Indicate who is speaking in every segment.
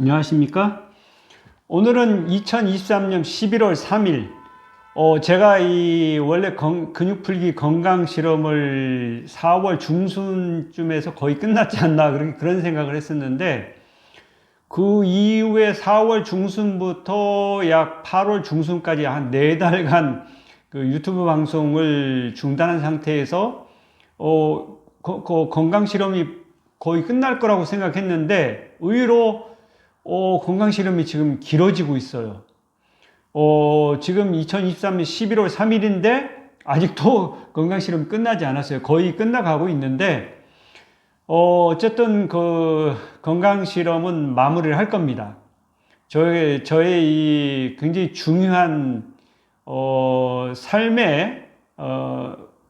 Speaker 1: 안녕하십니까? 오늘은 2023년 11월 3일 제가 원래 근육풀기 건강 실험을 4월 중순쯤에서 거의 끝났지 않나 그런 생각을 했었는데, 그 이후에 4월 중순부터 약 8월 중순까지 한 4달간 그 유튜브 방송을 중단한 상태에서 건강 실험이 거의 끝날 거라고 생각했는데, 의외로 건강 실험이 지금 길어지고 있어요. 지금 2023년 11월 3일인데 아직도 건강 실험이 끝나지 않았어요. 거의 끝나가고 있는데, 어쨌든 그 건강 실험은 마무리를 할 겁니다. 저의 이 굉장히 중요한 삶의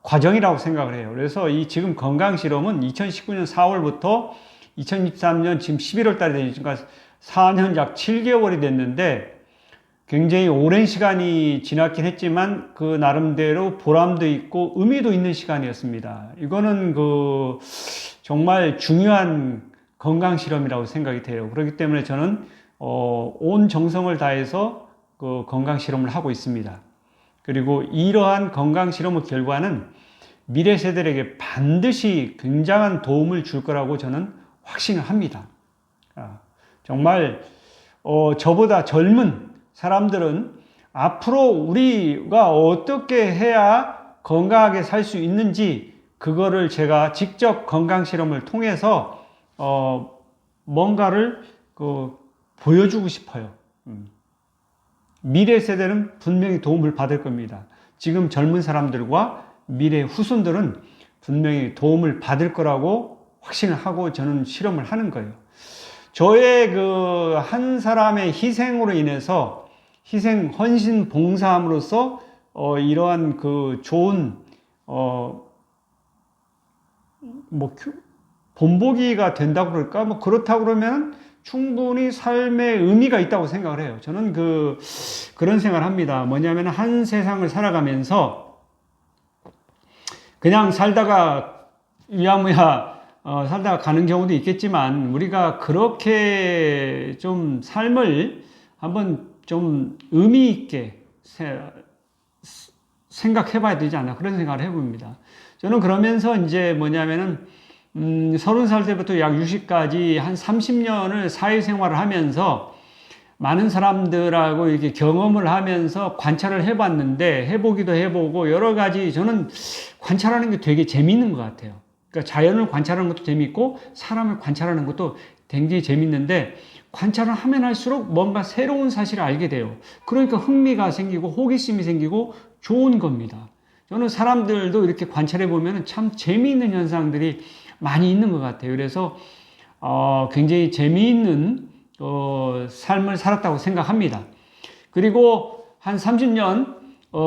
Speaker 1: 과정이라고 생각을 해요. 그래서 이 지금 건강 실험은 2019년 4월부터 2023년 지금 11월달에 되니까 4년 약 7개월이 됐는데, 굉장히 오랜 시간이 지났긴 했지만 그 나름대로 보람도 있고 의미도 있는 시간이었습니다. 이거는 정말 중요한 건강 실험이라고 생각이 돼요. 그렇기 때문에 저는 온 정성을 다해서 그 건강 실험을 하고 있습니다. 그리고 이러한 건강 실험의 결과는 미래 세대에게 반드시 굉장한 도움을 줄 거라고 저는 확신을 합니다. 정말 저보다 젊은 사람들은 앞으로 우리가 어떻게 해야 건강하게 살 수 있는지, 그거를 제가 직접 건강 실험을 통해서 뭔가를 보여주고 싶어요. 미래 세대는 분명히 도움을 받을 겁니다. 지금 젊은 사람들과 미래 후손들은 분명히 도움을 받을 거라고 확신을 하고 저는 실험을 하는 거예요. 저의 한 사람의 희생으로 인해서, 헌신 봉사함으로써 이러한 좋은 본보기가 된다고 그럴까? 그렇다고 그러면 충분히 삶의 의미가 있다고 생각을 해요. 저는 그런 생각을 합니다. 뭐냐면, 한 세상을 살아가면서 그냥 살다가 유야무야 살다가 가는 경우도 있겠지만, 우리가 그렇게 좀 삶을 한번 좀 의미 있게 생각해 봐야 되지 않나, 그런 생각을 해봅니다. 저는 그러면서 이제 뭐냐면은 30살 때부터 약 60까지 한 30년을 사회생활을 하면서 많은 사람들하고 이렇게 경험을 하면서 관찰을 해봤는데, 해보기도 해보고 여러 가지, 저는 관찰하는 게 되게 재밌는 것 같아요. 그러니까 자연을 관찰하는 것도 재밌고 사람을 관찰하는 것도 굉장히 재밌는데, 관찰을 하면 할수록 뭔가 새로운 사실을 알게 돼요. 그러니까 흥미가 생기고 호기심이 생기고 좋은 겁니다. 저는 사람들도 이렇게 관찰해 보면 참 재미있는 현상들이 많이 있는 것 같아요. 그래서 굉장히 재미있는 삶을 살았다고 생각합니다. 그리고 한 30년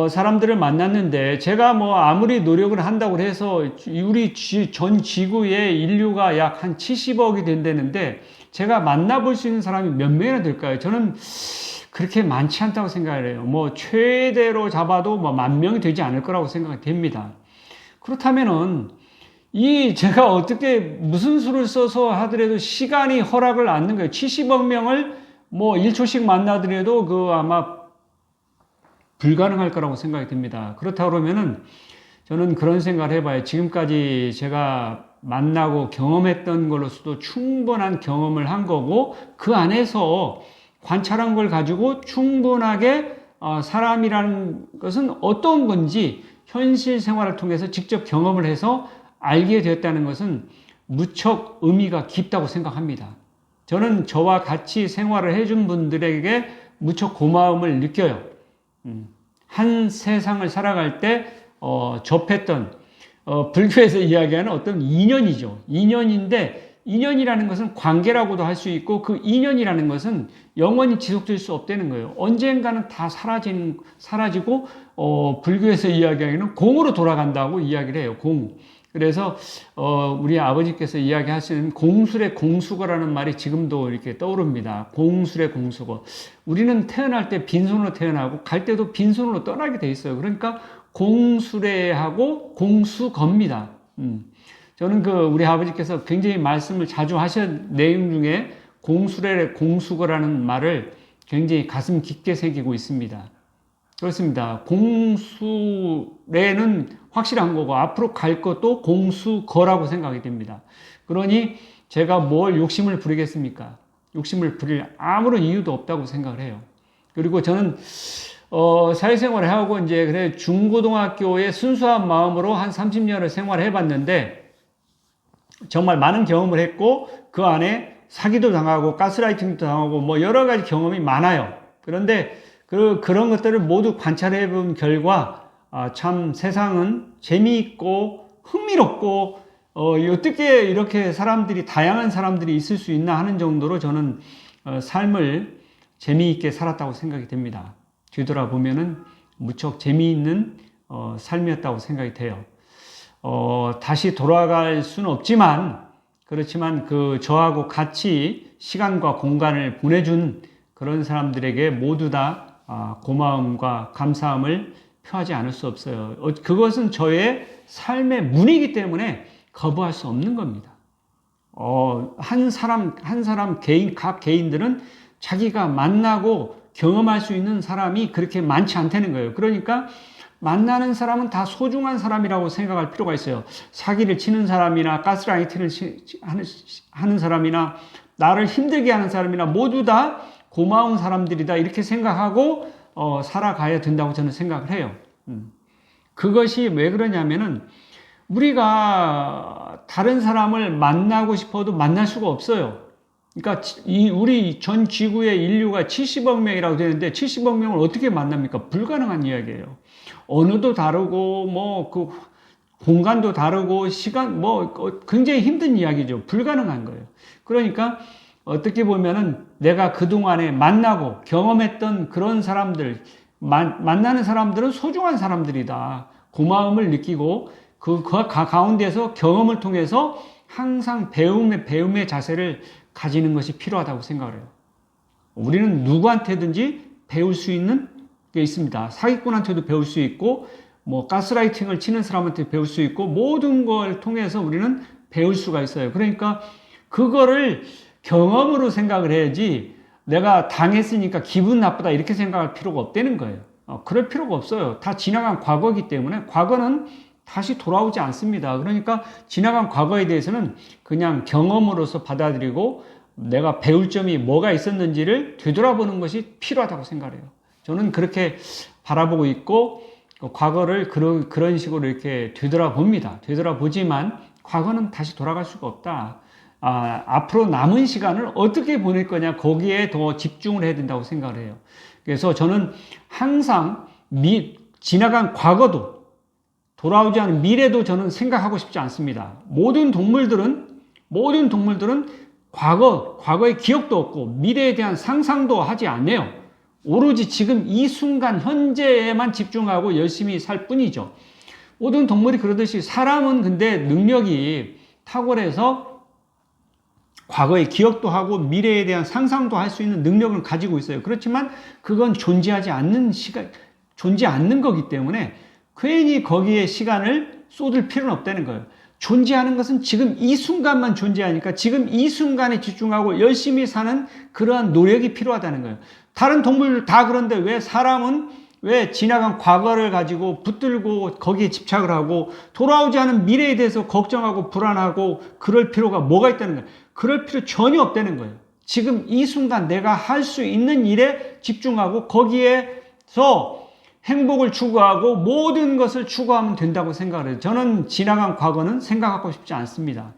Speaker 1: 사람들을 만났는데, 제가 아무리 노력을 한다고 해서 우리 전 지구의 인류가 약 한 70억이 된다는데, 제가 만나볼 수 있는 사람이 몇 명이나 될까요? 저는 그렇게 많지 않다고 생각을 해요. 최대로 잡아도 10,000명이 되지 않을 거라고 생각이 됩니다. 그렇다면은 제가 어떻게 무슨 수를 써서 하더라도 시간이 허락을 않는 거예요. 70억 명을 1초씩 만나더라도 아마 불가능할 거라고 생각이 듭니다. 그렇다고 그러면은 저는 그런 생각을 해봐요. 지금까지 제가 만나고 경험했던 걸로서도 충분한 경험을 한 거고, 그 안에서 관찰한 걸 가지고 충분하게 사람이라는 것은 어떤 건지 현실 생활을 통해서 직접 경험을 해서 알게 되었다는 것은 무척 의미가 깊다고 생각합니다. 저는 저와 같이 생활을 해준 분들에게 무척 고마움을 느껴요. 한 세상을 살아갈 때 접했던 불교에서 이야기하는 어떤 인연이죠. 인연인데, 인연이라는 것은 관계라고도 할 수 있고, 그 인연이라는 것은 영원히 지속될 수 없다는 거예요. 언젠가는 다 사라지고 불교에서 이야기하기는 공으로 돌아간다고 이야기를 해요. 공. 그래서 우리 아버지께서 이야기하시는 공술의 공수거라는 말이 지금도 이렇게 떠오릅니다. 공술의 공수거. 우리는 태어날 때 빈손으로 태어나고 갈 때도 빈손으로 떠나게 돼 있어요. 그러니까 공수례하고 공수겁니다. 저는 우리 아버지께서 굉장히 말씀을 자주 하신 내용 중에 공수거라는 말을 굉장히 가슴 깊게 새기고 있습니다. 그렇습니다. 공수래는 확실한 거고 앞으로 갈 것도 공수거라고 생각이 됩니다. 그러니 제가 뭘 욕심을 부리겠습니까? 욕심을 부릴 아무런 이유도 없다고 생각을 해요. 그리고 저는 사회생활을 하고 이제 그래 중고등학교에 순수한 마음으로 한 30년을 생활을 해봤는데 정말 많은 경험을 했고 그 안에 사기도 당하고 가스라이팅도 당하고 뭐 여러 가지 경험이 많아요. 그런데 그런 것들을 모두 관찰해 본 결과 참 세상은 재미있고 흥미롭고 어떻게 이렇게 다양한 사람들이 있을 수 있나 하는 정도로 저는 삶을 재미있게 살았다고 생각이 됩니다. 뒤돌아보면은 무척 재미있는 삶이었다고 생각이 돼요. 다시 돌아갈 수는 없지만 그렇지만 저하고 같이 시간과 공간을 보내준 그런 사람들에게 모두 다 고마움과 감사함을 표하지 않을 수 없어요. 그것은 저의 삶의 문이기 때문에 거부할 수 없는 겁니다. 한 사람 각 개인들은 자기가 만나고 경험할 수 있는 사람이 그렇게 많지 않다는 거예요. 그러니까 만나는 사람은 다 소중한 사람이라고 생각할 필요가 있어요. 사기를 치는 사람이나 가스라이팅을 하는 사람이나 나를 힘들게 하는 사람이나 모두 다 고마운 사람들이다 이렇게 생각하고 살아가야 된다고 저는 생각을 해요. 그것이 왜 그러냐면은 우리가 다른 사람을 만나고 싶어도 만날 수가 없어요. 그러니까 우리 전 지구의 인류가 70억 명이라고 되는데 70억 명을 어떻게 만납니까? 불가능한 이야기예요. 언어도 다르고 그 공간도 다르고 시간 굉장히 힘든 이야기죠. 불가능한 거예요. 그러니까 어떻게 보면은 내가 그동안에 만나고 경험했던 그런 사람들, 만나는 사람들은 소중한 사람들이다. 고마움을 느끼고 그 가운데서 경험을 통해서 항상 배움의 자세를 가지는 것이 필요하다고 생각을 해요. 우리는 누구한테든지 배울 수 있는 게 있습니다. 사기꾼한테도 배울 수 있고, 가스라이팅을 치는 사람한테 배울 수 있고, 모든 걸 통해서 우리는 배울 수가 있어요. 그러니까 그거를 경험으로 생각을 해야지 내가 당했으니까 기분 나쁘다 이렇게 생각할 필요가 없다는 거예요. 그럴 필요가 없어요. 다 지나간 과거이기 때문에 과거는 다시 돌아오지 않습니다. 그러니까 지나간 과거에 대해서는 그냥 경험으로서 받아들이고 내가 배울 점이 뭐가 있었는지를 되돌아보는 것이 필요하다고 생각해요. 저는 그렇게 바라보고 있고 과거를 그런 식으로 이렇게 되돌아봅니다. 되돌아보지만 과거는 다시 돌아갈 수가 없다. 앞으로 남은 시간을 어떻게 보낼 거냐 거기에 더 집중을 해야 된다고 생각을 해요. 그래서 저는 항상 지나간 과거도 돌아오지 않은 미래도 저는 생각하고 싶지 않습니다. 모든 동물들은 과거의 기억도 없고 미래에 대한 상상도 하지 않네요. 오로지 지금 이 순간 현재에만 집중하고 열심히 살 뿐이죠. 모든 동물이 그러듯이 사람은 근데 능력이 탁월해서 과거의 기억도 하고 미래에 대한 상상도 할 수 있는 능력을 가지고 있어요. 그렇지만 그건 존재하지 않는 거기 때문에 괜히 거기에 시간을 쏟을 필요는 없다는 거예요. 존재하는 것은 지금 이 순간만 존재하니까 지금 이 순간에 집중하고 열심히 사는 그러한 노력이 필요하다는 거예요. 다른 동물 다 그런데 왜 사람은 왜 지나간 과거를 가지고 붙들고 거기에 집착을 하고 돌아오지 않은 미래에 대해서 걱정하고 불안하고 그럴 필요가 뭐가 있다는 거예요. 그럴 필요 전혀 없다는 거예요. 지금 이 순간 내가 할 수 있는 일에 집중하고 거기에서 행복을 추구하고 모든 것을 추구하면 된다고 생각을 해요. 저는 지나간 과거는 생각하고 싶지 않습니다.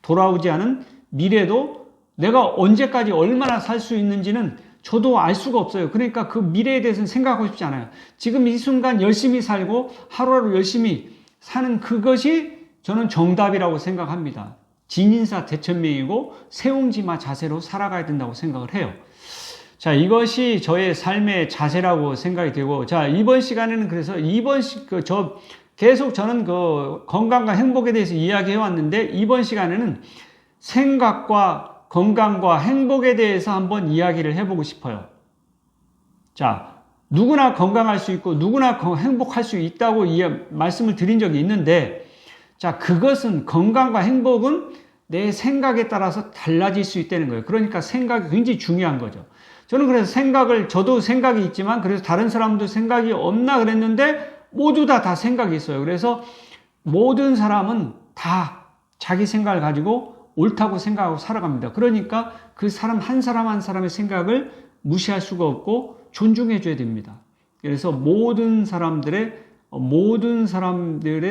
Speaker 1: 돌아오지 않은 미래도 내가 언제까지 얼마나 살 수 있는지는 저도 알 수가 없어요. 그러니까 그 미래에 대해서는 생각하고 싶지 않아요. 지금 이 순간 열심히 살고 하루하루 열심히 사는 그것이 저는 정답이라고 생각합니다. 진인사 대천명이고 세옹지마 자세로 살아가야 된다고 생각을 해요. 자, 이것이 저의 삶의 자세라고 생각이 되고, 자, 이번 시간에는 그래서 계속 저는 건강과 행복에 대해서 이야기해 왔는데, 이번 시간에는 생각과 건강과 행복에 대해서 한번 이야기를 해보고 싶어요. 자, 누구나 건강할 수 있고, 누구나 행복할 수 있다고 말씀을 드린 적이 있는데, 자, 그것은 건강과 행복은 내 생각에 따라서 달라질 수 있다는 거예요. 그러니까 생각이 굉장히 중요한 거죠. 저는 그래서 저도 생각이 있지만 그래서 다른 사람도 생각이 없나 그랬는데 모두 다 생각이 있어요. 그래서 모든 사람은 다 자기 생각을 가지고 옳다고 생각하고 살아갑니다. 그러니까 그 사람 한 사람의 생각을 무시할 수가 없고 존중해 줘야 됩니다. 그래서 모든 사람들의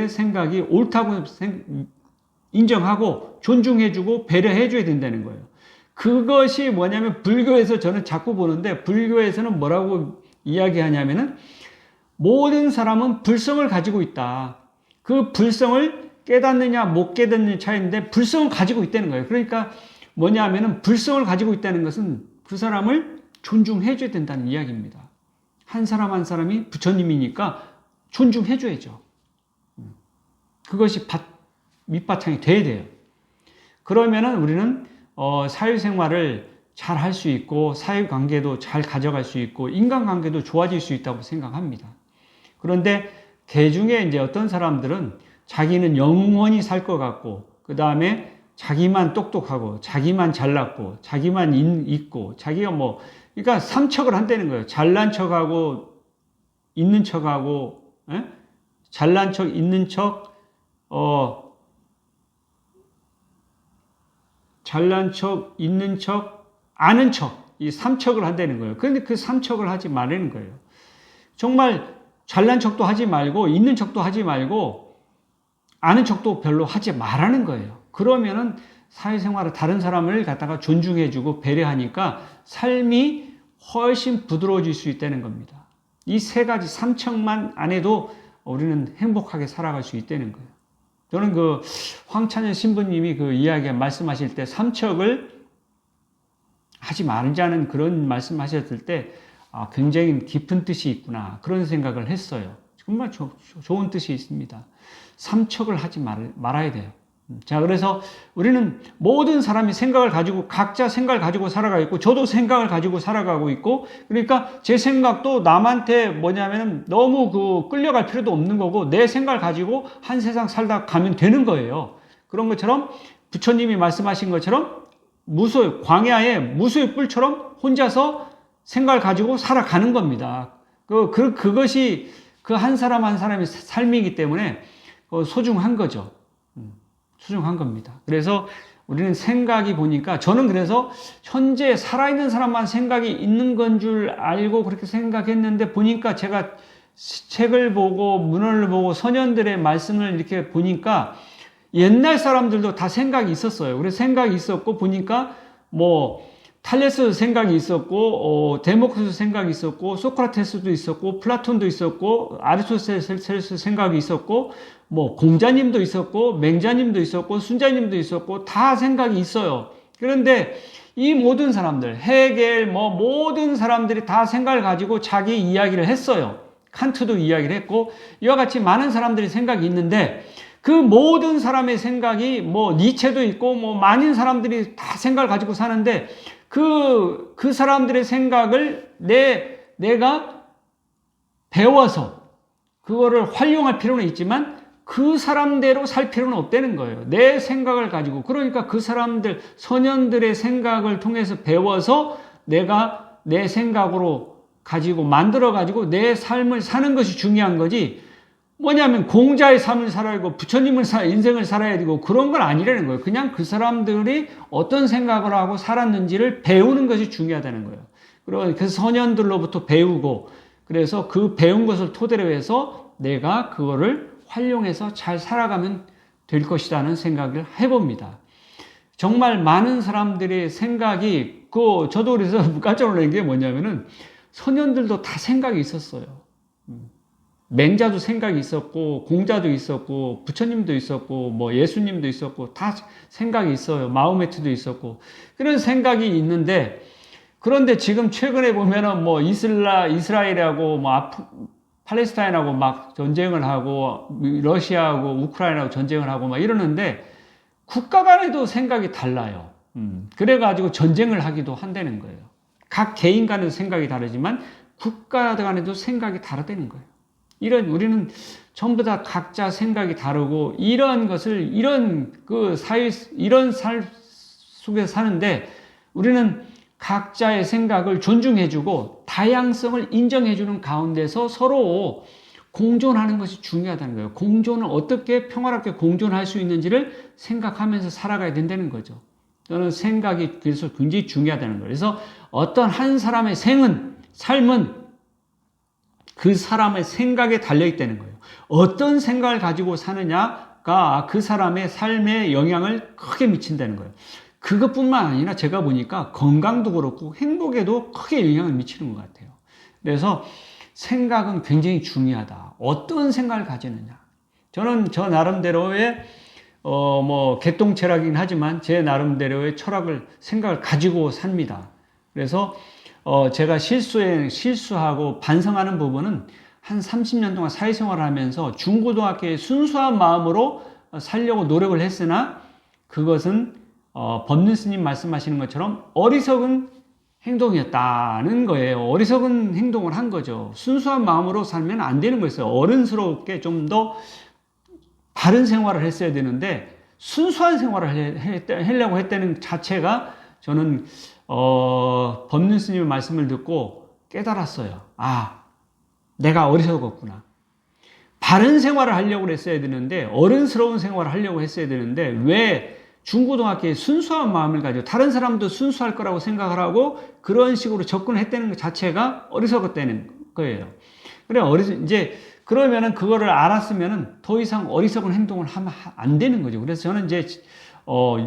Speaker 1: 생각이 옳다고 인정하고 존중해 주고 배려해 줘야 된다는 거예요. 그것이 뭐냐면 불교에서 저는 자꾸 보는데 불교에서는 뭐라고 이야기하냐면은 모든 사람은 불성을 가지고 있다. 그 불성을 깨닫느냐 못 깨닫느냐 차이인데 불성을 가지고 있다는 거예요. 그러니까 뭐냐면은 불성을 가지고 있다는 것은 그 사람을 존중해 줘야 된다는 이야기입니다. 한 사람 한 사람이 부처님이니까 존중해 줘야죠. 그것이 밑바탕이 돼야 돼요. 그러면은 우리는 사회생활을 잘 할 수 있고 사회관계도 잘 가져갈 수 있고 인간관계도 좋아질 수 있다고 생각합니다. 그런데 개중에 이제 어떤 사람들은 자기는 영원히 살 것 같고 그 다음에 자기만 똑똑하고 자기만 잘났고 자기만 있고 자기가 그러니까 삼척을 한다는 거예요. 잘난 척하고 있는 척하고 잘난 척 있는 척 잘난 척, 있는 척, 아는 척, 이 삼척을 한다는 거예요. 그런데 그 삼척을 하지 말라는 거예요. 정말 잘난 척도 하지 말고, 있는 척도 하지 말고, 아는 척도 별로 하지 말라는 거예요. 그러면은 사회생활을 다른 사람을 갖다가 존중해주고 배려하니까 삶이 훨씬 부드러워질 수 있다는 겁니다. 이 세 가지 삼척만 안 해도 우리는 행복하게 살아갈 수 있다는 거예요. 저는 그 황찬현 신부님이 그 이야기 말씀하실 때 삼척을 하지 말자는 그런 말씀하셨을 때 굉장히 깊은 뜻이 있구나 그런 생각을 했어요. 정말 좋은 뜻이 있습니다. 삼척을 하지 말아야 돼요. 자, 그래서 우리는 모든 사람이 생각을 가지고 각자 생각을 가지고 살아가고 있고 저도 생각을 가지고 살아가고 있고 그러니까 제 생각도 남한테 뭐냐면 너무 끌려갈 필요도 없는 거고 내 생각을 가지고 한 세상 살다 가면 되는 거예요. 그런 것처럼 부처님이 말씀하신 것처럼 광야의 무소의 뿔처럼 혼자서 생각을 가지고 살아가는 겁니다. 그것이 그 한 사람 한 사람의 삶이기 때문에 소중한 거죠. 소중한 겁니다. 그래서 우리는 생각이 보니까 저는 그래서 현재 살아있는 사람만 생각이 있는 건 줄 알고 그렇게 생각했는데 보니까 제가 책을 보고 문헌을 보고 선현들의 말씀을 이렇게 보니까 옛날 사람들도 다 생각이 있었어요. 그래서 생각이 있었고 보니까 탈레스 생각이 있었고 데모크리토스 생각이 있었고 소크라테스도 있었고 플라톤도 있었고 아리스토텔레스 생각이 있었고 공자님도 있었고 맹자님도 있었고 순자님도 있었고 다 생각이 있어요. 그런데 이 모든 사람들 헤겔 모든 사람들이 다 생각을 가지고 자기 이야기를 했어요. 칸트도 이야기를 했고 이와 같이 많은 사람들이 생각이 있는데 그 모든 사람의 생각이 니체도 있고 많은 사람들이 다 생각을 가지고 사는데 그 사람들의 생각을 내가 배워서 그거를 활용할 필요는 있지만 그 사람대로 살 필요는 없다는 거예요. 내 생각을 가지고 그러니까 그 사람들 선현들의 생각을 통해서 배워서 내가 내 생각으로 가지고 만들어 가지고 내 삶을 사는 것이 중요한 거지 뭐냐면 공자의 삶을 살아야 되고 부처님의 인생을 살아야 되고 그런 건 아니라는 거예요. 그냥 그 사람들이 어떤 생각을 하고 살았는지를 배우는 것이 중요하다는 거예요. 그래서 선현들로부터 배우고 그래서 그 배운 것을 토대로 해서 내가 그거를 활용해서 잘 살아가면 될 것이라는 생각을 해봅니다. 정말 많은 사람들의 생각이 저도 그래서 깜짝 놀란 게 뭐냐면은 선현들도 다 생각이 있었어요. 맹자도 생각이 있었고 공자도 있었고 부처님도 있었고 예수님도 있었고 다 생각이 있어요. 마호메트도 있었고 그런 생각이 있는데 그런데 지금 최근에 보면은 이스라엘하고 팔레스타인하고 막 전쟁을 하고 러시아하고 우크라이나하고 전쟁을 하고 막 이러는데 국가 간에도 생각이 달라요. 그래가지고 전쟁을 하기도 한다는 거예요. 각 개인 간에도 생각이 다르지만 국가 간에도 생각이 다르다는 거예요. 우리는 전부 다 각자 생각이 다르고 이런 것을 이런 그 사회 이런 삶 속에서 사는데 우리는 각자의 생각을 존중해주고 다양성을 인정해주는 가운데서 서로 공존하는 것이 중요하다는 거예요. 공존을 어떻게 평화롭게 공존할 수 있는지를 생각하면서 살아가야 된다는 거죠. 저는 생각이 그래서 굉장히 중요하다는 거예요. 그래서 어떤 한 사람의 삶은 그 사람의 생각에 달려있다는 거예요. 어떤 생각을 가지고 사느냐가 그 사람의 삶에 영향을 크게 미친다는 거예요. 그것뿐만 아니라 제가 보니까 건강도 그렇고 행복에도 크게 영향을 미치는 것 같아요. 그래서 생각은 굉장히 중요하다. 어떤 생각을 가지느냐. 저는 저 나름대로의 개똥 철학이긴 하지만 제 나름대로의 생각을 가지고 삽니다. 그래서 제가 실수하고 반성하는 부분은 한 30년 동안 사회생활을 하면서 중고등학교에 순수한 마음으로 살려고 노력을 했으나 그것은 법륜 스님 말씀하시는 것처럼 어리석은 행동이었다는 거예요. 어리석은 행동을 한 거죠. 순수한 마음으로 살면 안 되는 거였어요. 어른스럽게 좀 더 바른 생활을 했어야 되는데 순수한 생활을 하려고 했다는 자체가 저는 법륜 스님의 말씀을 듣고 깨달았어요. 아, 내가 어리석었구나. 바른 생활을 하려고 했어야 되는데 어른스러운 생활을 하려고 했어야 되는데 왜 중고등학교에 순수한 마음을 가지고 다른 사람도 순수할 거라고 생각을 하고 그런 식으로 접근했다는 것 자체가 어리석었다는 거예요. 그래, 이제 그러면은 그거를 알았으면은 더 이상 어리석은 행동을 하면 안 되는 거죠. 그래서 저는 이제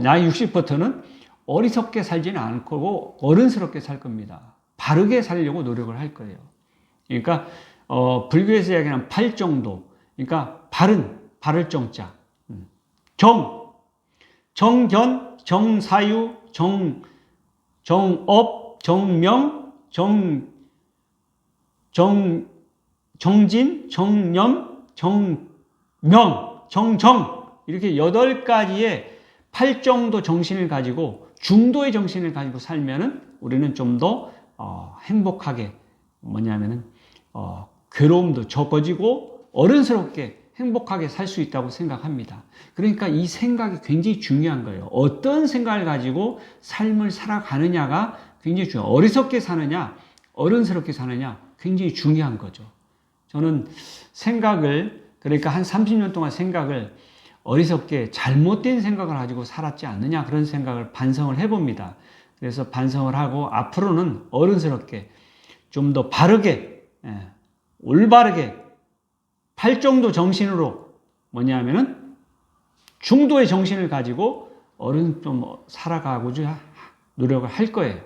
Speaker 1: 나이 60부터는 어리석게 살지는 않을 거고 어른스럽게 살 겁니다. 바르게 살려고 노력을 할 거예요. 그러니까 불교에서 이야기하는 팔정도, 그러니까 바를 정자, 정견, 정사유, 정업, 정명, 정진, 정념, 정명, 정정 이렇게 8가지의 팔정도 정신을 가지고 중도의 정신을 가지고 살면은 우리는 좀 더 행복하게 괴로움도 적어지고 어른스럽게 행복하게 살 수 있다고 생각합니다. 그러니까 이 생각이 굉장히 중요한 거예요. 어떤 생각을 가지고 삶을 살아가느냐가 굉장히 중요해요. 어리석게 사느냐, 어른스럽게 사느냐 굉장히 중요한 거죠. 저는 그러니까 한 30년 동안 생각을 어리석게 잘못된 생각을 가지고 살았지 않느냐 그런 생각을 반성을 해봅니다. 그래서 반성을 하고 앞으로는 어른스럽게 좀 더 바르게 올바르게 팔정도 정신으로 중도의 정신을 가지고 좀 살아가고자 노력을 할 거예요.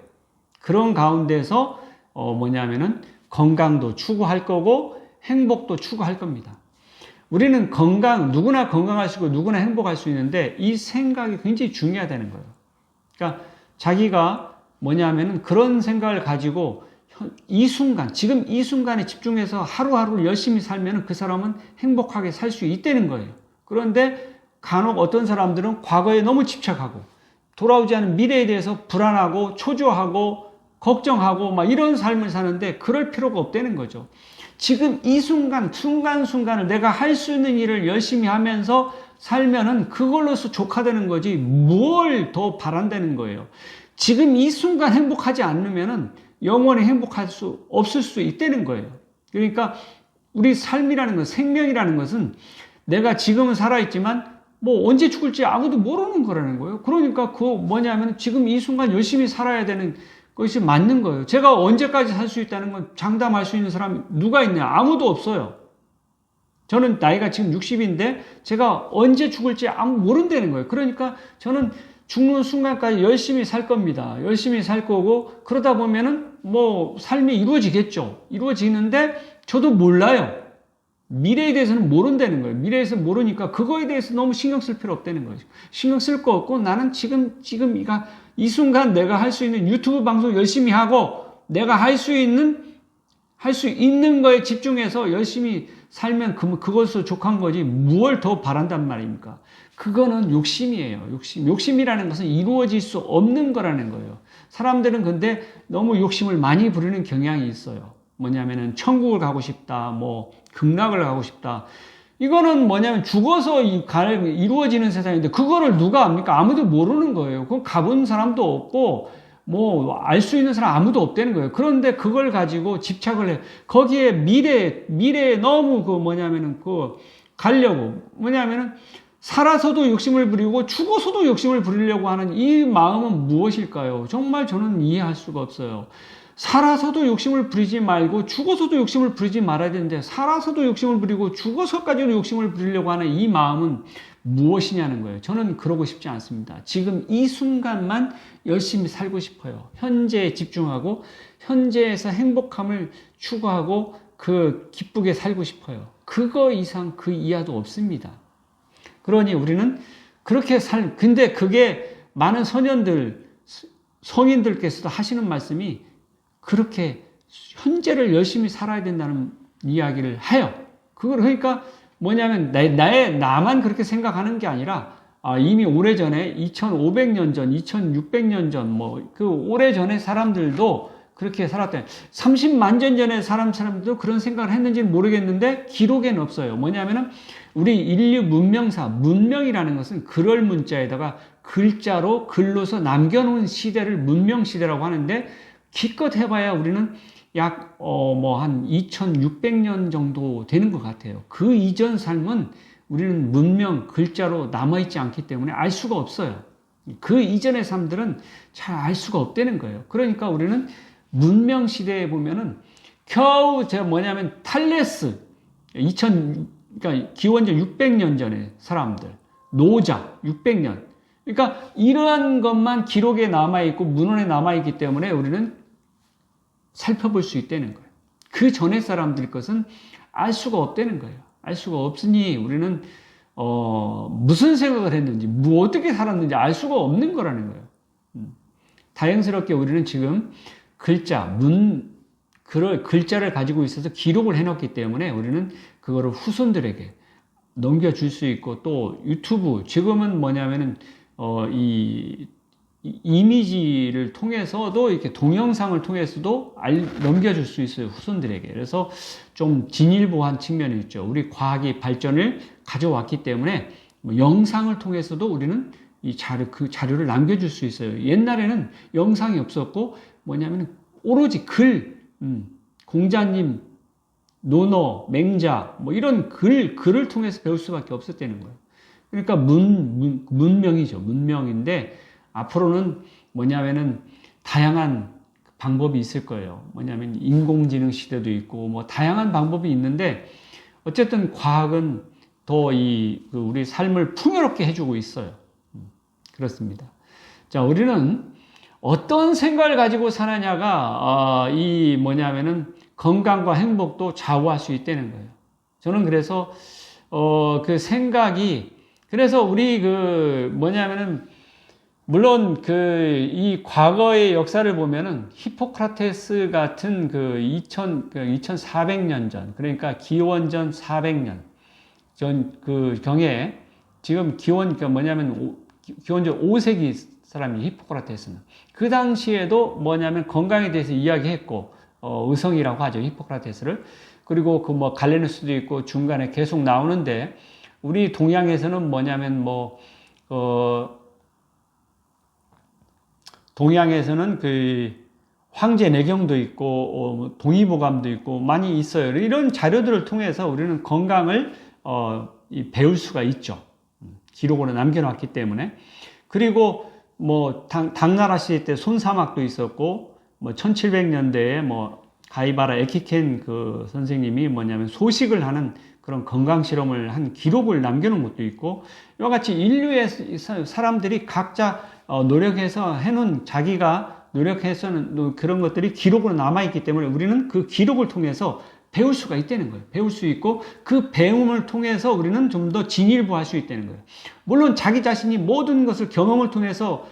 Speaker 1: 그런 가운데서 건강도 추구할 거고 행복도 추구할 겁니다. 우리는 누구나 건강할 수 있고 누구나 행복할 수 있는데 이 생각이 굉장히 중요하다는 거예요. 그러니까 자기가 그런 생각을 가지고 지금 이 순간에 집중해서 하루하루를 열심히 살면 그 사람은 행복하게 살 수 있다는 거예요. 그런데 간혹 어떤 사람들은 과거에 너무 집착하고 돌아오지 않은 미래에 대해서 불안하고 초조하고 걱정하고 이런 삶을 사는데 그럴 필요가 없다는 거죠. 지금 이 순간순간을 내가 할 수 있는 일을 열심히 하면서 살면은 그걸로서 족하다는 거지 뭘 더 바란다는 거예요. 지금 이 순간 행복하지 않으면은 영원히 행복할 수 없을 수 있다는 거예요. 그러니까 우리 삶이라는 것, 생명이라는 것은 내가 지금은 살아있지만 언제 죽을지 아무도 모르는 거라는 거예요. 그러니까 지금 이 순간 열심히 살아야 되는 것이 맞는 거예요. 제가 언제까지 살 수 있다는 건 장담할 수 있는 사람이 누가 있냐? 아무도 없어요. 저는 나이가 지금 60인데 제가 언제 죽을지 아무 모른다는 거예요. 그러니까 저는 죽는 순간까지 열심히 살 겁니다. 열심히 살 거고 그러다 보면은 삶이 이루어지겠죠. 이루어지는데 저도 몰라요. 미래에 대해서는 모른다는 거예요. 미래에서 모르니까 그거에 대해서 너무 신경 쓸 필요 없다는 거죠. 신경 쓸 거 없고 나는 지금 이 순간 내가 할 수 있는 유튜브 방송 열심히 하고 내가 할 수 있는 거에 집중해서 열심히 살면 그것으로 족한 거지 무엇을 더 바란단 말입니까? 그거는 욕심이에요. 욕심이라는 것은 이루어질 수 없는 거라는 거예요. 사람들은 근데 너무 욕심을 많이 부리는 경향이 있어요. 뭐냐면은 천국을 가고 싶다, 뭐 극락을 가고 싶다. 이거는 뭐냐면 죽어서 이루어지는 세상인데 그거를 누가 압니까? 아무도 모르는 거예요. 그건 가본 사람도 없고 뭐 알 수 있는 사람 아무도 없다는 거예요. 그런데 그걸 가지고 집착을 해. 거기에 미래에 너무 뭐냐면은 가려고 뭐냐면은 살아서도 욕심을 부리고 죽어서도 욕심을 부리려고 하는 이 마음은 무엇일까요? 정말 저는 이해할 수가 없어요. 살아서도 욕심을 부리지 말고 죽어서도 욕심을 부리지 말아야 되는데 살아서도 욕심을 부리고 죽어서까지도 욕심을 부리려고 하는 이 마음은 무엇이냐는 거예요. 저는 그러고 싶지 않습니다. 지금 이 순간만 열심히 살고 싶어요. 현재에 집중하고 현재에서 행복함을 추구하고 기쁘게 살고 싶어요. 그거 이상 그 이하도 없습니다. 그러니 우리는 그렇게 근데 그게 많은 성인들께서도 하시는 말씀이 그렇게 현재를 열심히 살아야 된다는 이야기를 해요. 그러니까 뭐냐면 나만 그렇게 생각하는 게 아니라 이미 오래전에 2500년 전, 2600년 전 오래전에 사람들도 그렇게 살았대. 30만 년 전에 사람들도 그런 생각을 했는지는 모르겠는데 기록에는 없어요. 뭐냐면은 우리 인류 문명이라는 것은 글을 문자에다가 글로서 남겨놓은 시대를 문명 시대라고 하는데 기껏 해봐야 우리는 약 한 2600년 정도 되는 것 같아요. 그 이전 삶은 우리는 글자로 남아있지 않기 때문에 알 수가 없어요. 그 이전의 삶들은 잘 알 수가 없다는 거예요. 그러니까 우리는 문명 시대에 보면은 겨우 탈레스 그러니까 기원전 600년 전의 사람들, 노자 600년. 그러니까 이러한 것만 기록에 남아있고 문헌에 남아있기 때문에 우리는 살펴볼 수 있다는 거예요. 그 전에 사람들 것은 알 수가 없다는 거예요. 알 수가 없으니 우리는 무슨 생각을 했는지, 어떻게 살았는지 알 수가 없는 거라는 거예요. 다행스럽게 우리는 지금 글자를 가지고 있어서 기록을 해놓기 때문에 우리는 그거를 후손들에게 넘겨줄 수 있고 또 유튜브 지금은 이 이미지를 통해서도 이렇게 동영상을 통해서도 넘겨줄 수 있어요. 후손들에게. 그래서 좀 진일보한 측면이 있죠. 우리 과학이 발전을 가져왔기 때문에 영상을 통해서도 우리는 그 자료를 남겨줄 수 있어요. 옛날에는 영상이 없었고 오로지 공자님, 논어, 맹자 이런 글을 통해서 배울 수밖에 없었다는 거예요. 그러니까 문명이죠. 문명인데 앞으로는 다양한 방법이 있을 거예요. 인공지능 시대도 있고 다양한 방법이 있는데 어쨌든 과학은 더 우리 삶을 풍요롭게 해주고 있어요. 그렇습니다. 자, 우리는 어떤 생각을 가지고 사느냐가 건강과 행복도 좌우할 수 있다는 거예요. 저는 그래서 그 생각이 그래서 우리 물론 이 과거의 역사를 보면은 히포크라테스 같은 2400년 전 그러니까 기원전 400년 전 경에 지금 기원전 5세기 사람이 히포크라테스는 그 당시에도 건강에 대해서 이야기했고 의성이라고 하죠. 히포크라테스를. 그리고 갈레누스도 있고 중간에 계속 나오는데 우리 동양에서는 동양에서는 황제 내경도 있고 동의보감도 있고 많이 있어요. 이런 자료들을 통해서 우리는 건강을 배울 수가 있죠. 기록으로 남겨놨기 때문에. 그리고 당나라 시대 때 손사막도 있었고 1700년대에 가이바라 에키켄 선생님이 소식을 하는 그런 건강 실험을 한 기록을 남겨놓은 것도 있고 이와 같이 인류의 사람들이 각자 노력해서 해놓은 자기가 노력해서는 그런 것들이 기록으로 남아있기 때문에 우리는 그 기록을 통해서 배울 수가 있다는 거예요. 배울 수 있고 그 배움을 통해서 우리는 좀 더 진일보할 수 있다는 거예요. 물론 자기 자신이 모든 것을 경험을 통해서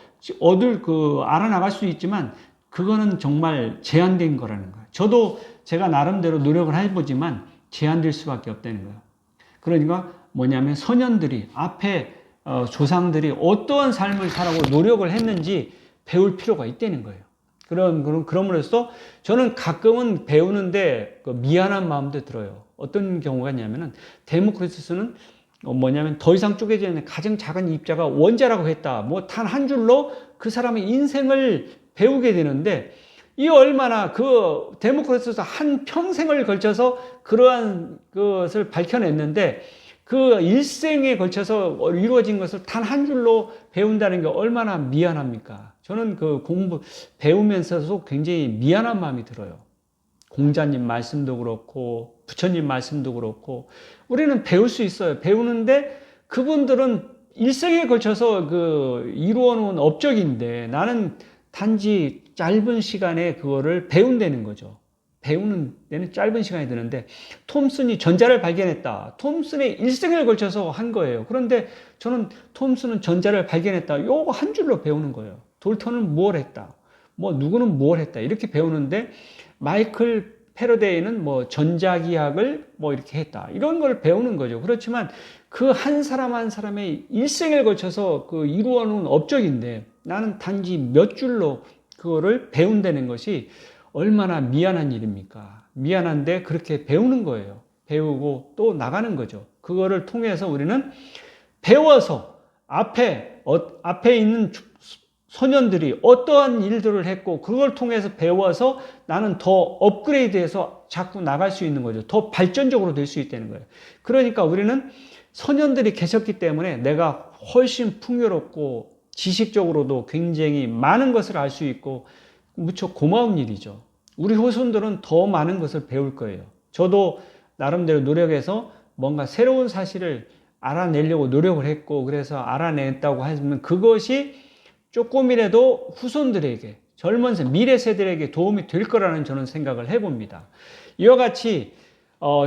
Speaker 1: 알아나갈 수 있지만 그거는 정말 제한된 거라는 거예요. 저도 제가 나름대로 노력을 해보지만 제한될 수밖에 없다는 거예요. 그러니까 선현들이 앞에 조상들이 어떠한 삶을 살아고 노력을 했는지 배울 필요가 있다는 거예요. 그럼으로써 저는 가끔은 배우는데 미안한 마음도 들어요. 어떤 경우가 있냐면은, 데모크리투스는 뭐냐면 더 이상 쪼개지지 않는 가장 작은 입자가 원자라고 했다. 뭐 단 한 줄로 그 사람의 인생을 배우게 되는데, 이 얼마나 그 데모크리투스 한 평생을 걸쳐서 그러한 것을 밝혀냈는데, 그 일생에 걸쳐서 이루어진 것을 단 한 줄로 배운다는 게 얼마나 미안합니까? 저는 그 배우면서도 굉장히 미안한 마음이 들어요. 공자님 말씀도 그렇고, 부처님 말씀도 그렇고, 우리는 배울 수 있어요. 배우는데 그분들은 일생에 걸쳐서 이루어 놓은 업적인데 나는 단지 짧은 시간에 그거를 배운다는 거죠. 배우는 데는 짧은 시간이 드는데, 톰슨이 전자를 발견했다. 톰슨의 일생을 걸쳐서 한 거예요. 그런데 저는 톰슨은 전자를 발견했다. 요거 한 줄로 배우는 거예요. 돌턴은 뭘 했다. 뭐 누구는 뭘 했다. 이렇게 배우는데, 마이클 패러데이는 뭐 전자기학을 뭐 이렇게 했다. 이런 걸 배우는 거죠. 그렇지만 그 한 사람 한 사람의 일생을 걸쳐서 이루어 놓은 업적인데 나는 단지 몇 줄로 그거를 배운다는 것이 얼마나 미안한 일입니까? 미안한데 그렇게 배우는 거예요. 배우고 또 나가는 거죠. 그거를 통해서 우리는 배워서 앞에 있는 소년들이 어떠한 일들을 했고 그걸 통해서 배워서 나는 더 업그레이드해서 자꾸 나갈 수 있는 거죠. 더 발전적으로 될 수 있다는 거예요. 그러니까 우리는 소년들이 계셨기 때문에 내가 훨씬 풍요롭고 지식적으로도 굉장히 많은 것을 알 수 있고 무척 고마운 일이죠. 우리 후손들은 더 많은 것을 배울 거예요. 저도 나름대로 노력해서 뭔가 새로운 사실을 알아내려고 노력을 했고, 그래서 알아냈다고 하면 그것이 조금이라도 후손들에게, 젊은 미래 세대에게 도움이 될 거라는 저는 생각을 해봅니다. 이와 같이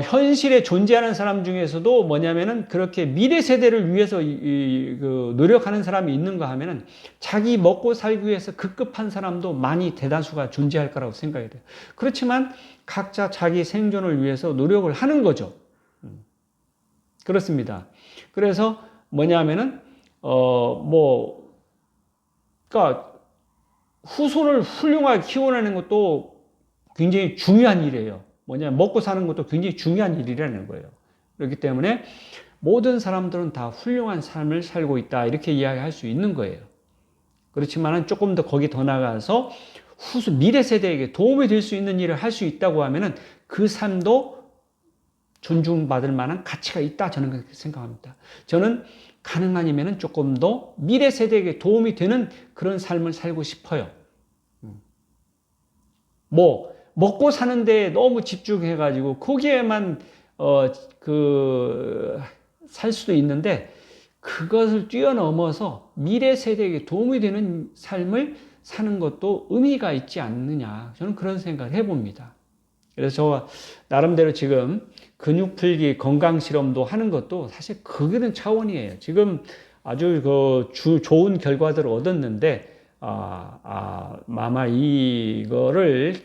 Speaker 1: 현실에 존재하는 사람 중에서도 뭐냐면은 그렇게 미래 세대를 위해서 노력하는 사람이 있는가 하면은 자기 먹고 살기 위해서 급급한 사람도 많이 대다수가 존재할 거라고 생각이 돼요. 그렇지만 각자 자기 생존을 위해서 노력을 하는 거죠. 그렇습니다. 그래서 뭐냐면은 그러니까 후손을 훌륭하게 키워내는 것도 굉장히 중요한 일이에요. 뭐냐면 먹고 사는 것도 굉장히 중요한 일이라는 거예요. 그렇기 때문에 모든 사람들은 다 훌륭한 삶을 살고 있다 이렇게 이야기할 수 있는 거예요. 그렇지만 조금 더 거기 더 나가서 미래 세대에게 도움이 될 수 있는 일을 할 수 있다고 하면은 그 삶도 존중받을 만한 가치가 있다 저는 그렇게 생각합니다. 저는 가능하면은 조금 더 미래 세대에게 도움이 되는 그런 삶을 살고 싶어요. 먹고 사는 데에 너무 집중해가지고 거기에만 살 수도 있는데 그것을 뛰어넘어서 미래 세대에게 도움이 되는 삶을 사는 것도 의미가 있지 않느냐 저는 그런 생각을 해봅니다. 그래서 저 나름대로 지금 근육 풀기 건강 실험도 하는 것도 사실 그런 차원이에요. 지금 아주 좋은 결과들을 얻었는데 아마 이거를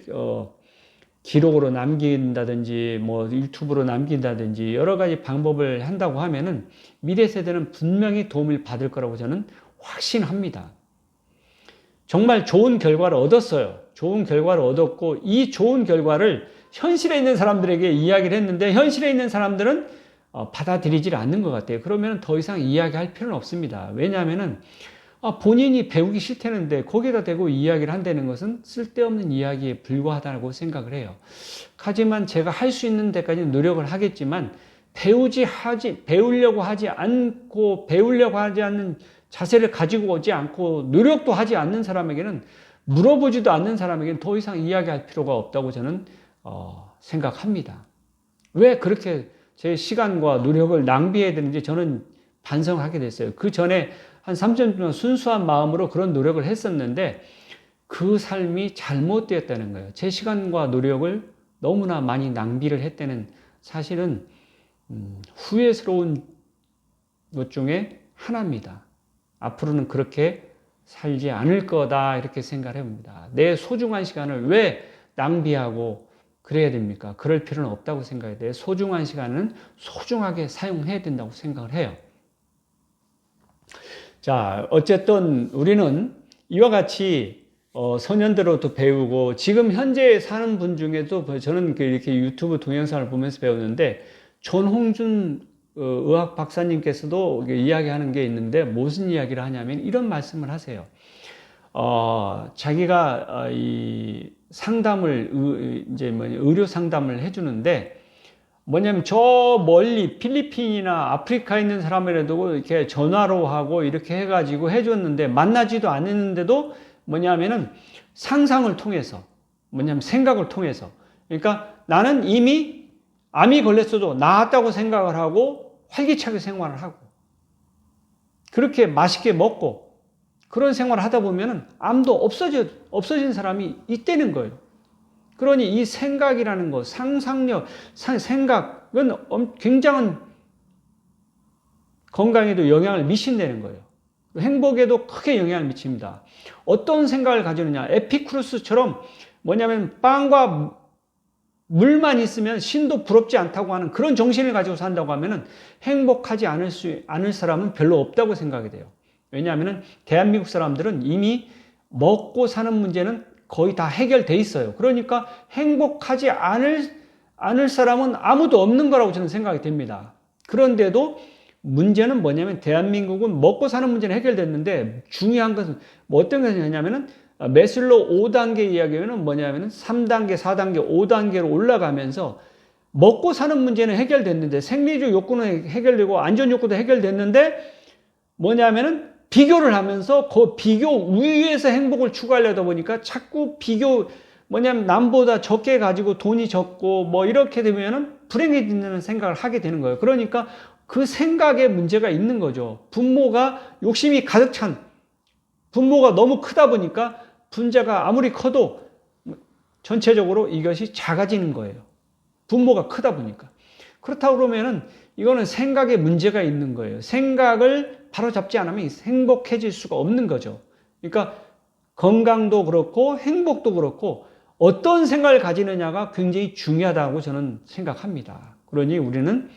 Speaker 1: 기록으로 남긴다든지 뭐 유튜브로 남긴다든지 여러 가지 방법을 한다고 하면은 미래 세대는 분명히 도움을 받을 거라고 저는 확신합니다. 정말 좋은 결과를 얻었어요. 좋은 결과를 얻었고 이 좋은 결과를 현실에 있는 사람들에게 이야기를 했는데 현실에 있는 사람들은 받아들이질 않는 것 같아요. 그러면 더 이상 이야기할 필요는 없습니다. 왜냐하면은 본인이 배우기 싫다는데 거기다 대고 이야기를 한다는 것은 쓸데없는 이야기에 불과하다고 생각을 해요. 하지만 제가 할 수 있는 데까지 노력을 하겠지만 배우려고 하지 않는 자세를 가지고 오지 않고 노력도 하지 않는 사람에게는 물어보지도 않는 사람에게는 더 이상 이야기할 필요가 없다고 저는 생각합니다. 왜 그렇게 제 시간과 노력을 낭비해야 되는지 저는 반성하게 됐어요. 그 전에 한 3년 동안 순수한 마음으로 그런 노력을 했었는데 그 삶이 잘못되었다는 거예요. 제 시간과 노력을 너무나 많이 낭비를 했다는 사실은 후회스러운 것 중에 하나입니다. 앞으로는 그렇게 살지 않을 거다 이렇게 생각을 해봅니다. 내 소중한 시간을 왜 낭비하고 그래야 됩니까? 그럴 필요는 없다고 생각해요. 내 소중한 시간은 소중하게 사용해야 된다고 생각을 해요. 자, 어쨌든 우리는 이와 같이 소년들로부터 배우고 지금 현재 사는 분 중에도 저는 이렇게 유튜브 동영상을 보면서 배웠는데 전홍준 의학 박사님께서도 이야기하는 게 있는데 무슨 이야기를 하냐면 이런 말씀을 하세요. 자기가 이 상담을 이제 의료 상담을 해주는데 뭐냐면 저 멀리 필리핀이나 아프리카에 있는 사람이라도 이렇게 전화로 하고 이렇게 해가지고 해줬는데 만나지도 않았는데도 뭐냐면은 상상을 통해서 뭐냐면 생각을 통해서 그러니까 나는 이미 암이 걸렸어도 나았다고 생각을 하고 활기차게 생활을 하고 그렇게 맛있게 먹고 그런 생활을 하다 보면은 암도 없어진 사람이 있다는 거예요. 그러니 이 생각이라는 거, 상상력, 생각은 굉장한 건강에도 영향을 미친다는 거예요. 행복에도 크게 영향을 미칩니다. 어떤 생각을 가지느냐. 에피쿠로스처럼 뭐냐면 빵과 물만 있으면 신도 부럽지 않다고 하는 그런 정신을 가지고 산다고 하면은 행복하지 않을 사람은 별로 없다고 생각이 돼요. 왜냐하면 대한민국 사람들은 이미 먹고 사는 문제는 거의 다 해결돼 있어요. 그러니까 행복하지 않을 사람은 아무도 없는 거라고 저는 생각이 됩니다. 그런데도 문제는 뭐냐면 대한민국은 먹고 사는 문제는 해결됐는데 중요한 것은 뭐 어떤 것이냐면은 매슬로 5단계 이야기는 뭐냐면은 3단계, 4단계, 5단계로 올라가면서 먹고 사는 문제는 해결됐는데 생리적 욕구는 해결되고 안전 욕구도 해결됐는데 뭐냐면은 비교를 하면서 그 비교 위에서 행복을 추구하려다 보니까 자꾸 뭐냐면 남보다 적게 가지고 돈이 적고 뭐 이렇게 되면은 불행해지는 생각을 하게 되는 거예요. 그러니까 그 생각에 문제가 있는 거죠. 분모가 욕심이 가득 찬 분모가 너무 크다 보니까 분자가 아무리 커도 전체적으로 이것이 작아지는 거예요. 분모가 크다 보니까. 그렇다고 그러면은 이거는 생각에 문제가 있는 거예요. 생각을 바로잡지 않으면 행복해질 수가 없는 거죠. 그러니까 건강도 그렇고 행복도 그렇고 어떤 생각을 가지느냐가 굉장히 중요하다고 저는 생각합니다. 그러니 우리는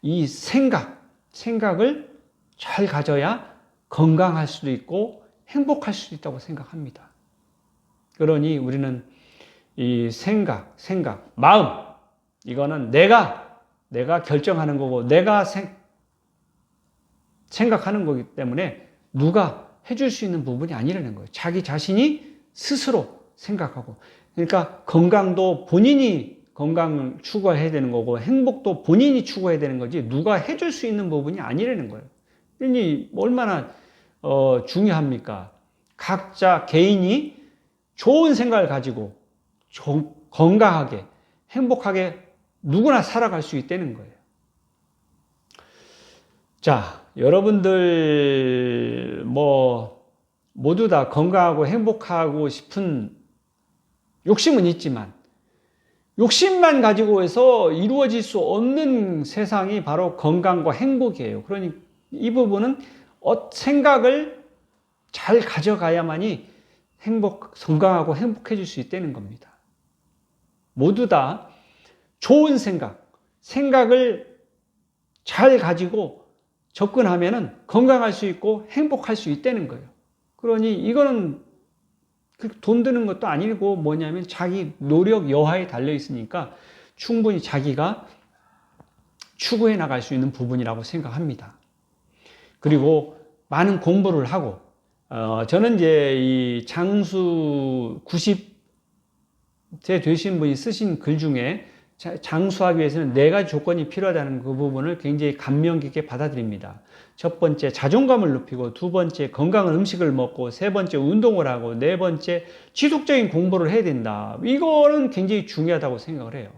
Speaker 1: 이 생각을 잘 가져야 건강할 수도 있고 행복할 수도 있다고 생각합니다. 그러니 우리는 이 생각, 마음, 이거는 내가 결정하는 거고 내가 생각하는 거기 때문에 누가 해줄 수 있는 부분이 아니라는 거예요. 자기 자신이 스스로 생각하고 그러니까 건강도 본인이 건강을 추구해야 되는 거고 행복도 본인이 추구해야 되는 거지 누가 해줄 수 있는 부분이 아니라는 거예요. 그러니 얼마나 중요합니까? 각자 개인이 좋은 생각을 가지고 건강하게 행복하게 누구나 살아갈 수 있다는 거예요. 자, 여러분들 모두 다 건강하고 행복하고 싶은 욕심은 있지만 욕심만 가지고 해서 이루어질 수 없는 세상이 바로 건강과 행복이에요. 그러니 이 부분은 생각을 잘 가져가야만이 건강하고 행복해질 수 있다는 겁니다. 모두 다 좋은 생각을 잘 가지고 접근하면은 건강할 수 있고 행복할 수 있다는 거예요. 그러니 이거는 돈 드는 것도 아니고 뭐냐면 자기 노력 여하에 달려 있으니까 충분히 자기가 추구해 나갈 수 있는 부분이라고 생각합니다. 그리고 많은 공부를 하고 저는 이제 이 장수 90세 되신 분이 쓰신 글 중에 장수하기 위해서는 4가지 조건이 필요하다는 그 부분을 굉장히 감명 깊게 받아들입니다. 첫 번째, 자존감을 높이고, 두 번째, 건강한 음식을 먹고, 세 번째, 운동을 하고, 네 번째, 지속적인 공부를 해야 된다. 이거는 굉장히 중요하다고 생각을 해요.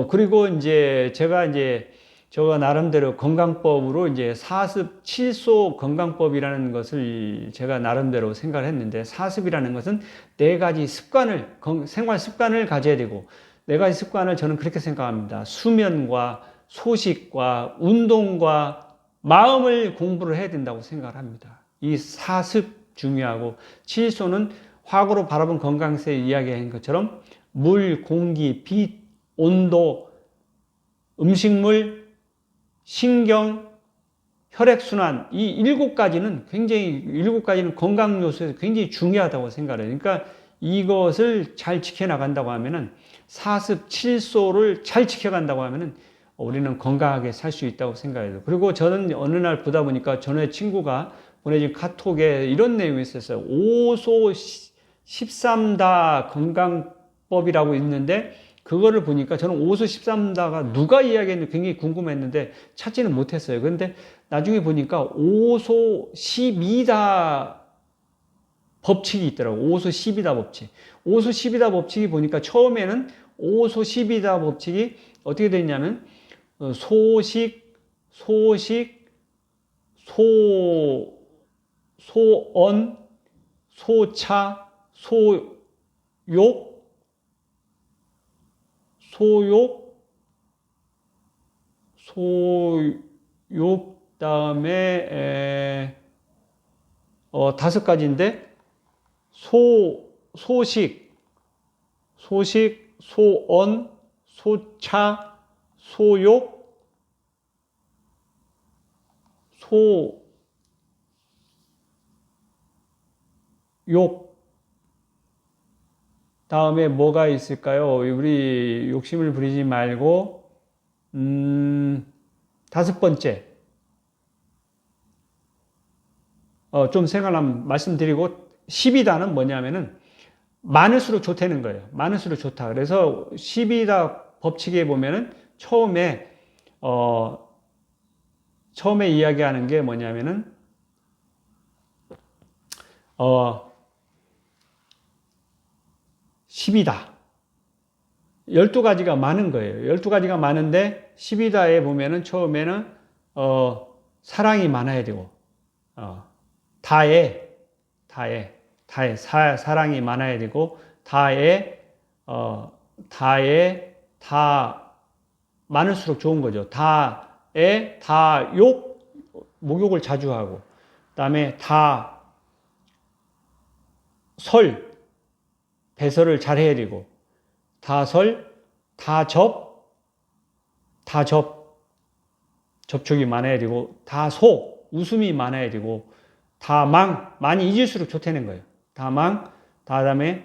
Speaker 1: 그리고 제가 나름대로 건강법으로 이제 4습 7소 건강법이라는 것을 제가 나름대로 생각을 했는데, 4습이라는 것은 4가지 생활 습관을 가져야 되고, 4가지 습관을 저는 그렇게 생각합니다. 수면과 소식과 운동과 마음을 공부를 해야 된다고 생각을 합니다. 이 4습 중요하고 7소는 화학으로 바라본 건강에서 이야기한 것처럼 물, 공기, 빛, 온도, 음식물, 신경, 혈액순환, 이 일곱 가지는 건강 요소에서 굉장히 중요하다고 생각해요. 그러니까 이것을 잘 지켜나간다고 하면은 사습, 칠소를 잘 지켜간다고 하면은 우리는 건강하게 살 수 있다고 생각해요. 그리고 저는 어느 날 보다 보니까 전에 친구가 보내준 카톡에 이런 내용이 있었어요. 오소 13다 건강법이라고 있는데 그거를 보니까 저는 오소 13다가 누가 이야기했는지 굉장히 궁금했는데 찾지는 못했어요. 그런데 나중에 보니까 오소 12다 법칙이 있더라고요. 오소 12다 법칙. 오소 12다 법칙이 보니까 처음에는 오소 12다 법칙이 어떻게 됐냐면 소식, 소언, 소차, 소욕, 다음에 다섯 가지인데 소식, 소언, 소차, 소욕, 다음에 뭐가 있을까요? 우리 욕심을 부리지 말고 다섯 번째 좀 생각나면 말씀드리고 12다는 뭐냐면은 많을수록 좋다는 거예요. 많을수록 좋다. 그래서 12다 법칙에 보면은 처음에 이야기하는 게 뭐냐면은 12다. 12가지가 많은 거예요. 12가지가 많은데 12다에 보면은 처음에는 사랑이 많아야 되고 사랑이 많아야 되고 다 많을수록 좋은 거죠. 목욕을 자주 하고 그다음에 배설을 잘 해야 되고 접촉이 많아야 되고 웃음이 많아야 되고 많이 잊을수록 좋다는 거예요. 다음에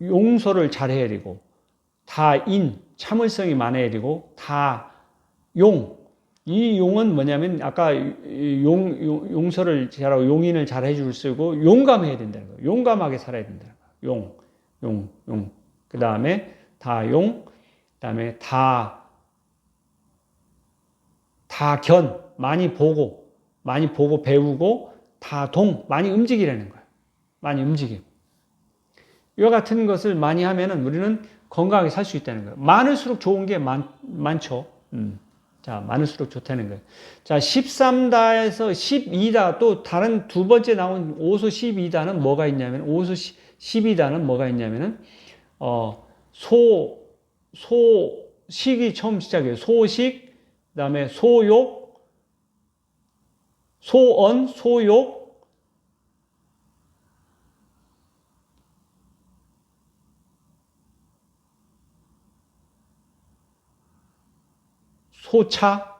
Speaker 1: 용서를 잘 해야 되고 참을성이 많아야 되고 이 용은 뭐냐면 아까 용서를 잘하고 용인을 잘 해줄 쓰고 용감해야 된다는 거예요. 용감하게 살아야 된다는 거예요. 그 다음에 그다음에 많이 보고 배우고 많이 움직이라는 거예요. 많이 움직임. 이와 같은 것을 많이 하면은 우리는 건강하게 살 수 있다는 거예요. 많을수록 좋은 게 많죠. 자, 많을수록 좋다는 거예요. 자, 13다에서 12다 또 다른 두 번째 나온 오소 12다는 뭐가 있냐면 오소 12다는 뭐가 있냐면은 소식이 처음 시작해요. 소식, 그다음에 소욕, 소언, 소욕, 소차,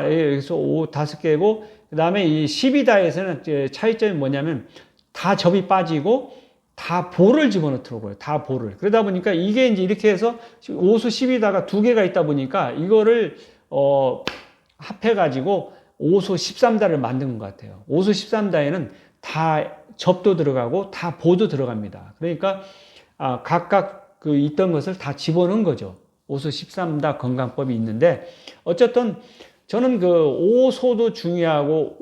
Speaker 1: 여기서 다섯 개고, 그 다음에 이 12다에서는 차이점이 뭐냐면, 다 접이 빠지고, 다 볼을 집어넣더라고요. 다 볼을. 그러다 보니까 이게 이제 이렇게 해서 오수 12다가 두 개가 있다 보니까 이거를, 합해가지고 오수 13다를 만든 것 같아요. 오수 13다에는 다 접도 들어가고, 다 보도 들어갑니다. 그러니까, 각각 있던 것을 다 집어넣은 거죠. 오소 13다 건강법이 있는데 어쨌든 저는 오소도 중요하고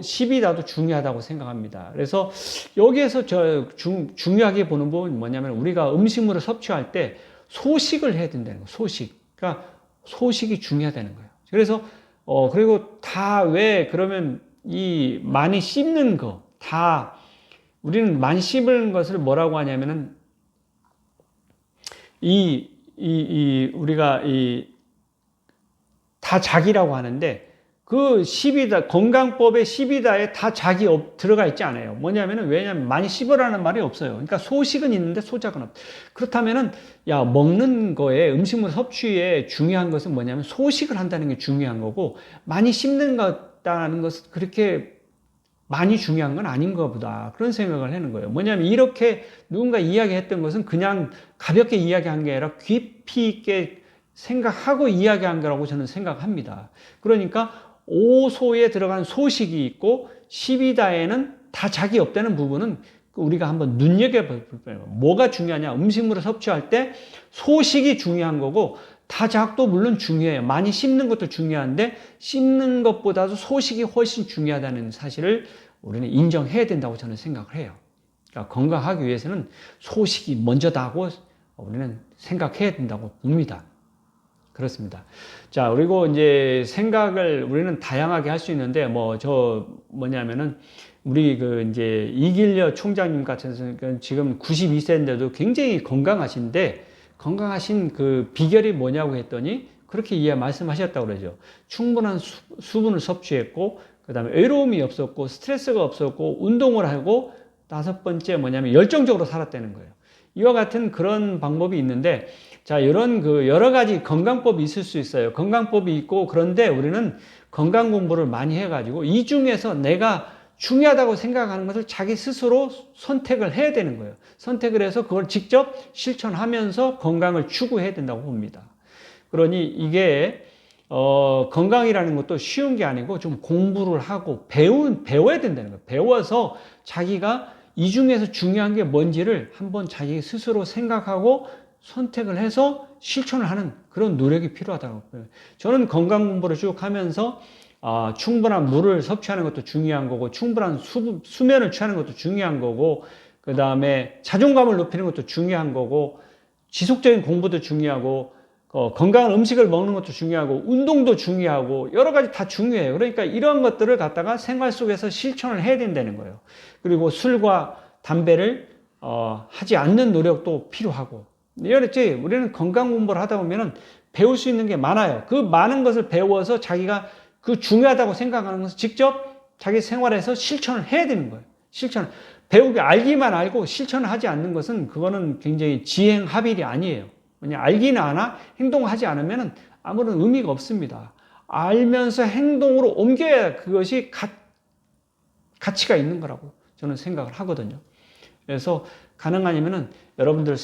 Speaker 1: 12다도 중요하다고 생각합니다. 그래서 여기에서 중요하게 보는 부분은 뭐냐면 우리가 음식물을 섭취할 때 소식을 해야 된다는 거예요. 그러니까 소식이 중요하다는 거예요. 그래서 그리고 그러면 이 많이 씹는 거 우리는 많이 씹는 것을 뭐라고 하냐면은 우리가 다작이라고 하는데 그 10이다, 건강법의 10이다에 다 자기 들어가 있지 않아요. 뭐냐면은, 왜냐면 많이 씹으라는 말이 없어요. 그러니까 소식은 있는데 소작은 없다. 그렇다면은, 야, 먹는 거에, 음식물 섭취에 중요한 것은 뭐냐면 소식을 한다는 게 중요한 거고, 많이 씹는 것다는 것은 그렇게 많이 중요한 건 아닌 것보다. 그런 생각을 하는 거예요. 뭐냐면 이렇게 누군가 이야기했던 것은 그냥 가볍게 이야기한 게 아니라 깊이 있게 생각하고 이야기한 거라고 저는 생각합니다. 그러니까 오소에 들어간 소식이 있고 12다에는 다 자기 없다는 부분은 우리가 한번 눈여겨볼 거예요. 뭐가 중요하냐? 음식물을 섭취할 때 소식이 중요한 거고 다작도 물론 중요해요. 많이 씹는 것도 중요한데 씹는 것보다도 소식이 훨씬 중요하다는 사실을 우리는 인정해야 된다고 저는 생각을 해요. 그러니까 건강하기 위해서는 소식이 먼저다고 우리는 생각해야 된다고 봅니다. 그렇습니다. 자, 그리고 이제 생각을 우리는 다양하게 할 수 있는데, 뭐냐면은, 우리 이제 이길려 총장님 같은 지금 92세인데도 굉장히 건강하신데, 건강하신 그 비결이 뭐냐고 했더니, 그렇게 말씀하셨다고 그러죠. 충분한 수분을 섭취했고, 그 다음에 외로움이 없었고, 스트레스가 없었고, 운동을 하고, 5번째 뭐냐면 열정적으로 살았다는 거예요. 이와 같은 그런 방법이 있는데, 자, 이런 여러 가지 건강법이 있을 수 있어요. 건강법이 있고, 그런데 우리는 건강 공부를 많이 해가지고, 이 중에서 내가 중요하다고 생각하는 것을 자기 스스로 선택을 해야 되는 거예요. 선택을 해서 그걸 직접 실천하면서 건강을 추구해야 된다고 봅니다. 그러니 이게, 건강이라는 것도 쉬운 게 아니고 좀 공부를 하고 배워야 된다는 거예요. 배워서 자기가 이 중에서 중요한 게 뭔지를 한번 자기 스스로 생각하고 선택을 해서 실천을 하는 그런 노력이 필요하다고 봐요. 저는 건강 공부를 쭉 하면서 충분한 물을 섭취하는 것도 중요한 거고 충분한 수면을 취하는 것도 중요한 거고 그 다음에 자존감을 높이는 것도 중요한 거고 지속적인 공부도 중요하고 건강한 음식을 먹는 것도 중요하고 운동도 중요하고 여러 가지 다 중요해요. 그러니까 이런 것들을 갖다가 생활 속에서 실천을 해야 된다는 거예요. 그리고 술과 담배를 하지 않는 노력도 필요하고 이랬지. 우리는 건강 공부를 하다 보면은 배울 수 있는 게 많아요. 그 많은 것을 배워서 자기가 그 중요하다고 생각하는 것을 직접 자기 생활에서 실천을 해야 되는 거예요. 배우기 알기만 알고 실천을 하지 않는 것은 그거는 굉장히 지행합일이 아니에요. 그냥 알기는 아나 행동하지 않으면 아무런 의미가 없습니다. 알면서 행동으로 옮겨야 그것이 가치가 있는 거라고 저는 생각을 하거든요. 그래서 가능하면은 여러분들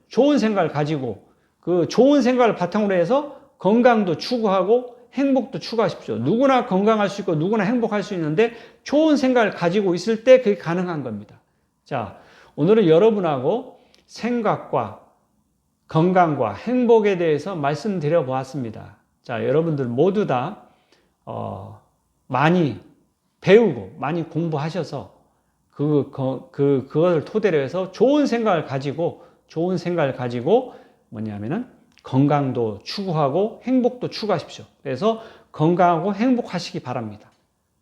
Speaker 1: 좋은 생각을 가지고 그 좋은 생각을 바탕으로 해서 건강도 추구하고 행복도 추구하십시오. 누구나 건강할 수 있고 누구나 행복할 수 있는데 좋은 생각을 가지고 있을 때 그게 가능한 겁니다. 자, 오늘은 여러분하고 생각과 건강과 행복에 대해서 말씀드려 보았습니다. 자, 여러분들 모두 다 많이 배우고 많이 공부하셔서 그걸 토대로 해서 좋은 생각을 가지고 뭐냐면은 건강도 추구하고 행복도 추구하십시오. 그래서 건강하고 행복하시기 바랍니다.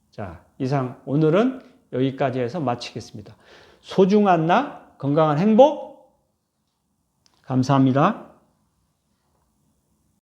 Speaker 1: 자, 이상 오늘은 여기까지 해서 마치겠습니다. 소중한 나, 건강한 행복, 감사합니다.